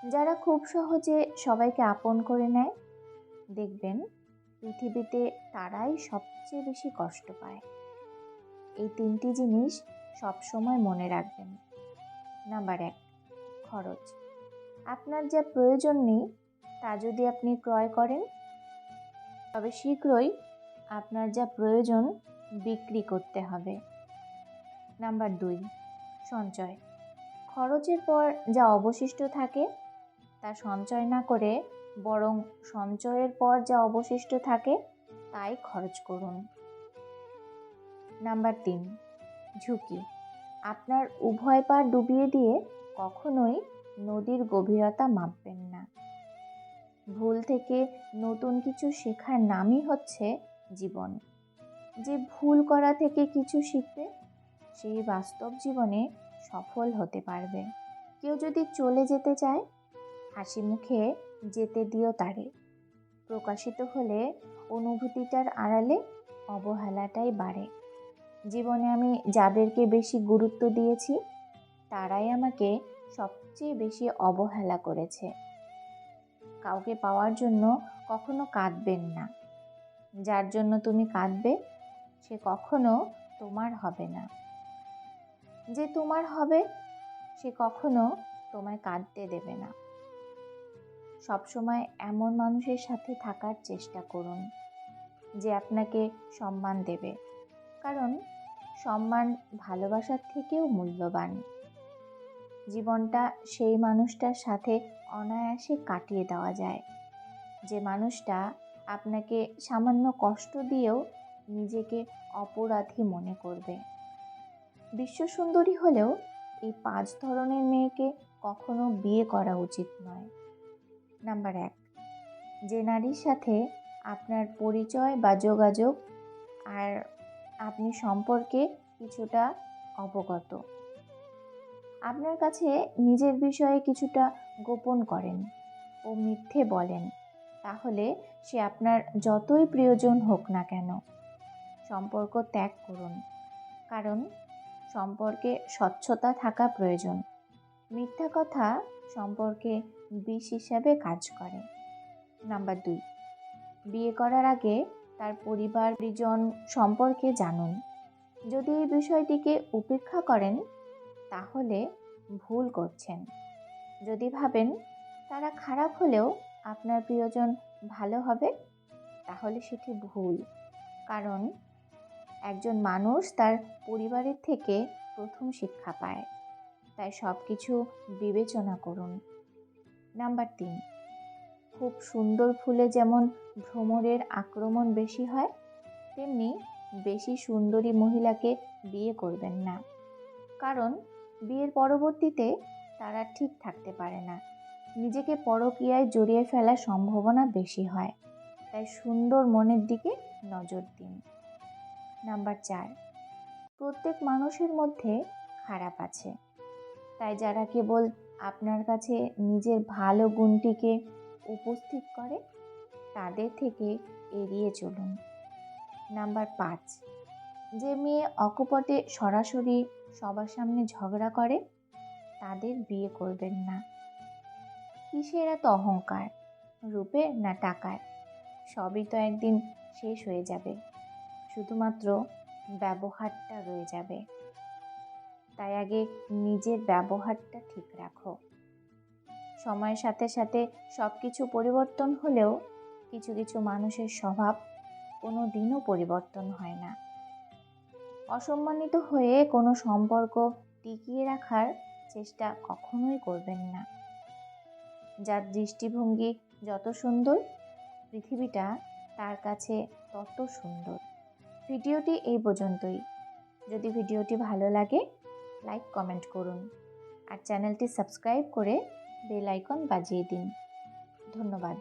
যারা খুব সহজে সবাইকে আপন করে নেয়, দেখবেন পৃথিবীতে তারাই সবচেয়ে বেশি কষ্ট পায়। এই ৩টি জিনিস সবসময় মনে রাখবেন। নাম্বার ১, খরচ। আপনার যা প্রয়োজন নেই তা যদি আপনি ক্রয় করেন, তবে শীঘ্রই আপনার যা প্রয়োজন বিক্রি করতে হবে। নাম্বার ২, সঞ্চয়। খরচের পর যা অবশিষ্ট থাকে তা সঞ্চয় না করে বরং সঞ্চয়ের পর যা অবশিষ্ট থাকে তাই খরচ করুন। নাম্বার ৩, ঝুঁকি। আপনার উভয় পা ডুবিয়ে দিয়ে কখনোই নদীর গভীরতা মাপবেন না। ভুল থেকে নতুন কিছু শেখার নামই হচ্ছে জীবন। যে ভুল করা থেকে কিছু শিখবে, সেই বাস্তব জীবনে সফল হতে পারবে। কেউ যদি চলে যেতে চায়, হাসি মুখে যেতে দিও তারে। প্রকাশিত হলে অনুভূতিটার আড়ালে অবহেলাটাই বাড়ে। জীবনে আমি যাদেরকে বেশি গুরুত্ব দিয়েছি, তারাই আমাকে সবচেয়ে বেশি অবহেলা করেছে। কাউকে পাওয়ার জন্য কখনো কাঁদবেন না। যার জন্য তুমি কাঁদবে, সে কখনো তোমার হবে না। যে তোমার হবে, সে কখনো তোমায় কাঁদতে দেবে না। সবসময় এমন মানুষের সাথে থাকার চেষ্টা করুন যে আপনাকে সম্মান দেবে, কারণ সম্মান ভালোবাসার থেকেও মূল্যবান। জীবনটা সেই মানুষটার সাথে অনায়াসে কাটিয়ে দেওয়া যায়, যে মানুষটা আপনাকে সামান্য কষ্ট দিয়েও নিজেকে অপরাধী মনে করবে। বিশ্বসুন্দরী হলেও এই ৫ ধরনের মেয়েকে কখনো বিয়ে করা উচিত নয়। নাম্বার ১, যে নারীর সাথে আপনার পরিচয় বা যোগাযোগ আর আপনি সম্পর্কে কিছুটা অবগত, আপনার কাছে নিজের বিষয়ে কিছুটা গোপন করেন ও মিথ্যে বলেন, তাহলে সে আপনার যতই প্রিয়জন হোক না কেন, সম্পর্ক ত্যাগ করুন। কারণ সম্পর্কে স্বচ্ছতা থাকা প্রয়োজন। মিথ্যা কথা সম্পর্কে বিষ হিসাবে কাজ করে। নাম্বার ২, বিয়ে করার আগে তার পরিবার পরিজন সম্পর্কে জানুন। যদি এই বিষয়টিকে উপেক্ষা করেন, তাহলে ভুল করছেন। যদি ভাবেন তারা খারাপ হলেও আপনার প্রিয়জন ভালো হবে, তাহলে সেটি ভুল। কারণ একজন মানুষ তার পরিবারের থেকে প্রথম শিক্ষা পায়, তাই সব কিছু বিবেচনা করুন। নাম্বার ৩, খুব সুন্দর ফুলে যেমন ভ্রমরের আক্রমণ বেশি হয়, তেমনি বেশি সুন্দরী মহিলাকে বিয়ে করবেন না। কারণ বিয়ের পরবর্তীতে তারা ঠিক থাকতে পারে না। নিজেকে পরকীয়ায় জড়িয়ে ফেলার সম্ভাবনা বেশি হয়, তাই সুন্দর মনের দিকে নজর দিন। নাম্বার ৪, প্রত্যেক মানুষের মধ্যে খারাপ আছে, তাই যারা কেবল আপনার কাছে নিজের ভালো গুণটিকে উপস্থিত করে, তাদের থেকে এড়িয়ে চলুন। নাম্বার ৫, যে মেয়ে অকপটে সরাসরি সবার সামনে ঝগড়া করে, তাদের বিয়ে করবেন না। কিসের এত অহংকার, রূপে না টাকায়? সবই তো একদিন শেষ হয়ে যাবে, শুধুমাত্র ব্যবহারটা রয়ে যাবে। তাই আগে নিজের ব্যবহারটা ঠিক রাখো। সময়ের সাথে সাথে সব কিছু পরিবর্তন হলেও কিছু কিছু মানুষের স্বভাব কোনো দিনও পরিবর্তন হয় না। অসম্মানিত হয়ে কোনো সম্পর্ক টিকিয়ে রাখার চেষ্টা কখনোই করবেন না। যার দৃষ্টিভঙ্গি যত সুন্দর, পৃথিবীটা তার কাছে তত সুন্দর। ভিডিওটি এই পর্যন্তই। যদি ভিডিওটি ভালো লাগে, লাইক কমেন্ট করুন আর চ্যানেলটি সাবস্ক্রাইব করে বেল আইকন বাজিয়ে দিন। ধন্যবাদ।